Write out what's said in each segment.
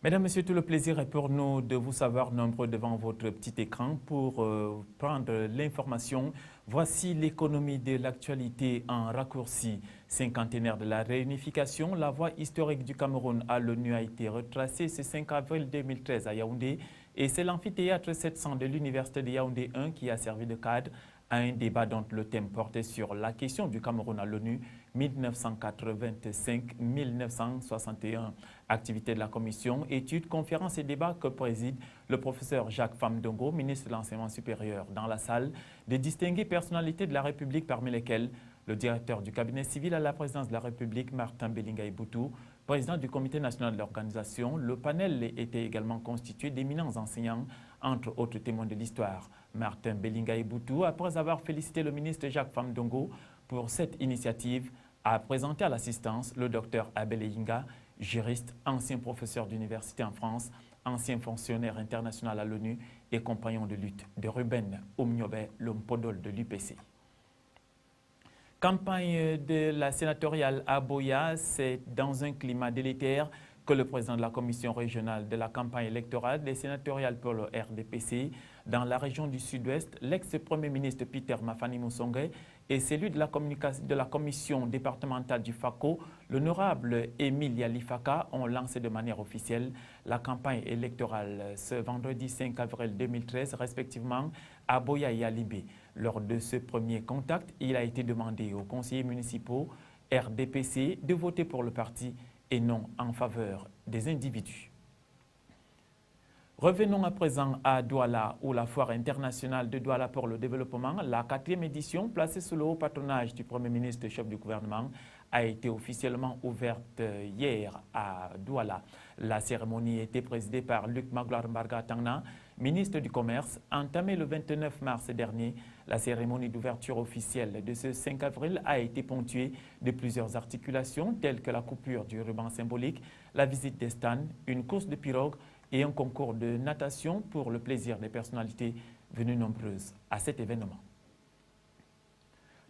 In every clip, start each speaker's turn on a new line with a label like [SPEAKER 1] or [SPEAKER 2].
[SPEAKER 1] Mesdames, Messieurs, tout le plaisir est pour nous de vous savoir nombreux devant votre petit écran pour prendre l'information. Voici l'économie de l'actualité en raccourci. Cinquantenaire de la réunification, la voie historique du Cameroun à l'ONU a été retracée ce 5 avril 2013 à Yaoundé et c'est l'amphithéâtre 700 de l'Université de Yaoundé 1 qui a servi de cadre à un débat dont le thème portait sur la question du Cameroun à l'ONU 1985-1961. Activité de la commission, études, conférences et débats que préside le professeur Jacques Famdongo, ministre de l'Enseignement supérieur. Dans la salle, de distinguées personnalités de la République, parmi lesquelles le directeur du cabinet civil à la présidence de la République, Martin Bellingaï-Boutou, président du comité national de l'organisation. Le panel était également constitué d'éminents enseignants, entre autres témoins de l'histoire. Martin Bellingaï-Boutou, après avoir félicité le ministre Jacques Famdongo pour cette initiative, a présenté à l'assistance le docteur Abel Eyinga, juriste, ancien professeur d'université en France, ancien fonctionnaire international à l'ONU et compagnon de lutte de Ruben Oumniobe, l'homme podol de l'UPC. Campagne de la sénatoriale à Boya, c'est dans un climat délétère que le président de la commission régionale de la campagne électorale des sénatoriales pour le RDPC dans la région du Sud-Ouest, l'ex-premier ministre Peter Mafani Moussongé et celui de la commission départementale du FACO, l'honorable Émile Yalifaka, ont lancé de manière officielle la campagne électorale ce vendredi 5 avril 2013, respectivement à Boya et à Libé. Lors de ce premier contact, il a été demandé aux conseillers municipaux RDPC de voter pour le parti et non en faveur des individus. Revenons à présent à Douala, où la foire internationale de Douala pour le développement, la 4e édition, placée sous le haut patronage du Premier ministre et chef du gouvernement, a été officiellement ouverte hier à Douala. La cérémonie a été présidée par Luc Magloire Mbarga Tangna, ministre du Commerce. Entamée le 29 mars dernier, la cérémonie d'ouverture officielle de ce 5 avril a été ponctuée de plusieurs articulations telles que la coupure du ruban symbolique, la visite des stands, une course de pirogue et un concours de natation pour le plaisir des personnalités venues nombreuses à cet événement.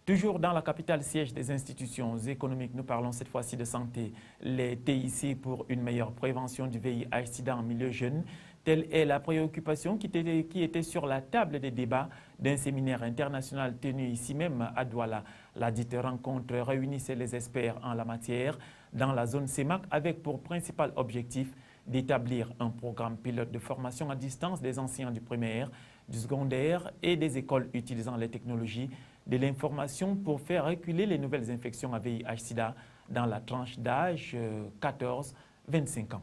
[SPEAKER 1] Toujours dans la capitale siège des institutions économiques, nous parlons cette fois-ci de santé. Les TIC pour une meilleure prévention du VIH/SIDA en milieu jeune, telle est la préoccupation qui était sur la table des débats d'un séminaire international tenu ici même à Douala. La dite rencontre réunissait les experts en la matière dans la zone CEMAC avec pour principal objectif d'établir un programme pilote de formation à distance des enseignants du primaire, du secondaire et des écoles utilisant les technologies de l'information pour faire reculer les nouvelles infections à VIH/SIDA dans la tranche d'âge 14-25 ans.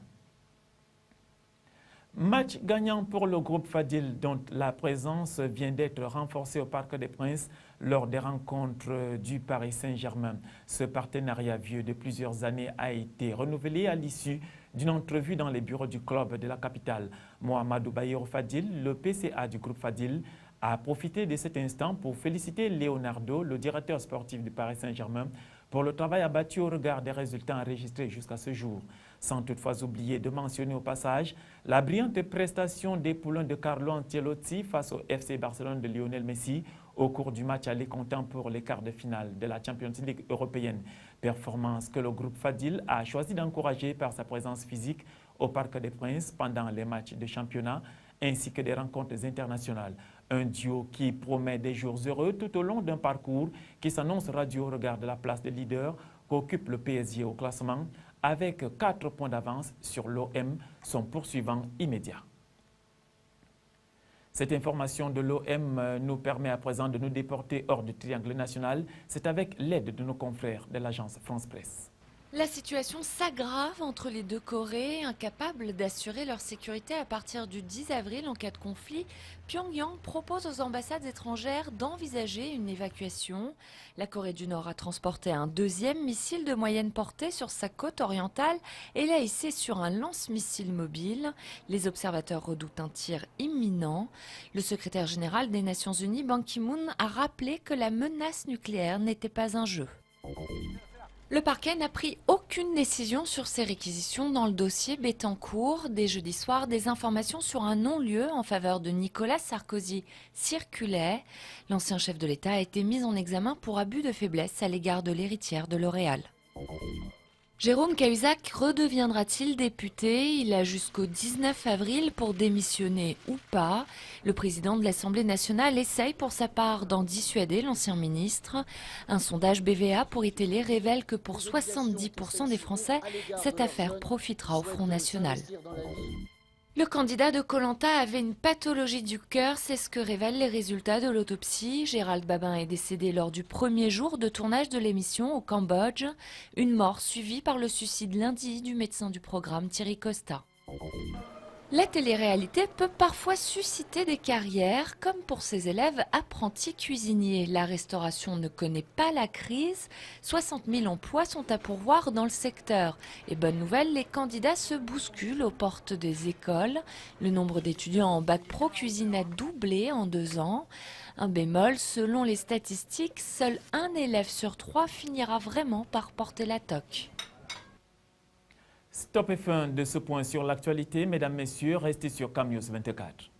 [SPEAKER 1] Match gagnant pour le groupe Fadil dont la présence vient d'être renforcée au Parc des Princes lors des rencontres du Paris Saint-Germain. Ce partenariat vieux de plusieurs années a été renouvelé à l'issue d'une entrevue dans les bureaux du club de la capitale. Mohamedou Bayo Fadil, le PCA du groupe Fadil, a profité de cet instant pour féliciter Leonardo, le directeur sportif du Paris Saint-Germain, pour le travail abattu au regard des résultats enregistrés jusqu'à ce jour. Sans toutefois oublier de mentionner au passage la brillante prestation des poulains de Carlo Ancelotti face au FC Barcelone de Lionel Messi au cours du match aller comptant pour les quarts de finale de la Champions League européenne. Performance que le groupe Fadil a choisi d'encourager par sa présence physique au Parc des Princes pendant les matchs de championnat ainsi que des rencontres internationales. Un duo qui promet des jours heureux tout au long d'un parcours qui s'annonce radieux au regard de la place de leader qu'occupe le PSG au classement avec 4 points d'avance sur l'OM, son poursuivant immédiat. Cette information de l'OM nous permet à présent de nous déporter hors du triangle national. C'est avec l'aide de nos confrères de l'agence France Presse.
[SPEAKER 2] La situation s'aggrave entre les deux Corées, incapables d'assurer leur sécurité à partir du 10 avril en cas de conflit. Pyongyang propose aux ambassades étrangères d'envisager une évacuation. La Corée du Nord a transporté un deuxième missile de moyenne portée sur sa côte orientale et l'a hissé sur un lance-missile mobile. Les observateurs redoutent un tir imminent. Le secrétaire général des Nations Unies, Ban Ki-moon, a rappelé que la menace nucléaire n'était pas un jeu. Le parquet n'a pris aucune décision sur ces réquisitions dans le dossier Bettencourt. Dès jeudi soir, des informations sur un non-lieu en faveur de Nicolas Sarkozy circulaient. L'ancien chef de l'État a été mis en examen pour abus de faiblesse à l'égard de l'héritière de L'Oréal. Jérôme Cahuzac redeviendra-t-il député? Il a jusqu'au 19 avril pour démissionner ou pas. Le président de l'Assemblée nationale essaye pour sa part d'en dissuader l'ancien ministre. Un sondage BVA pour iTélé révèle que pour 70% des Français, cette affaire profitera au Front National. Le candidat de Koh Lanta avait une pathologie du cœur, c'est ce que révèlent les résultats de l'autopsie. Gérald Babin est décédé lors du premier jour de tournage de l'émission au Cambodge. Une mort suivie par le suicide lundi du médecin du programme Thierry Costa. La télé-réalité peut parfois susciter des carrières, comme pour ses élèves apprentis cuisiniers. La restauration ne connaît pas la crise. 60 000 emplois sont à pourvoir dans le secteur. Et bonne nouvelle, les candidats se bousculent aux portes des écoles. Le nombre d'étudiants en bac pro cuisine a doublé en 2 ans. Un bémol, selon les statistiques, seul un élève sur 3 finira vraiment par porter la toque.
[SPEAKER 1] Stop et fin de ce point sur l'actualité. Mesdames, Messieurs, restez sur CamNews 24.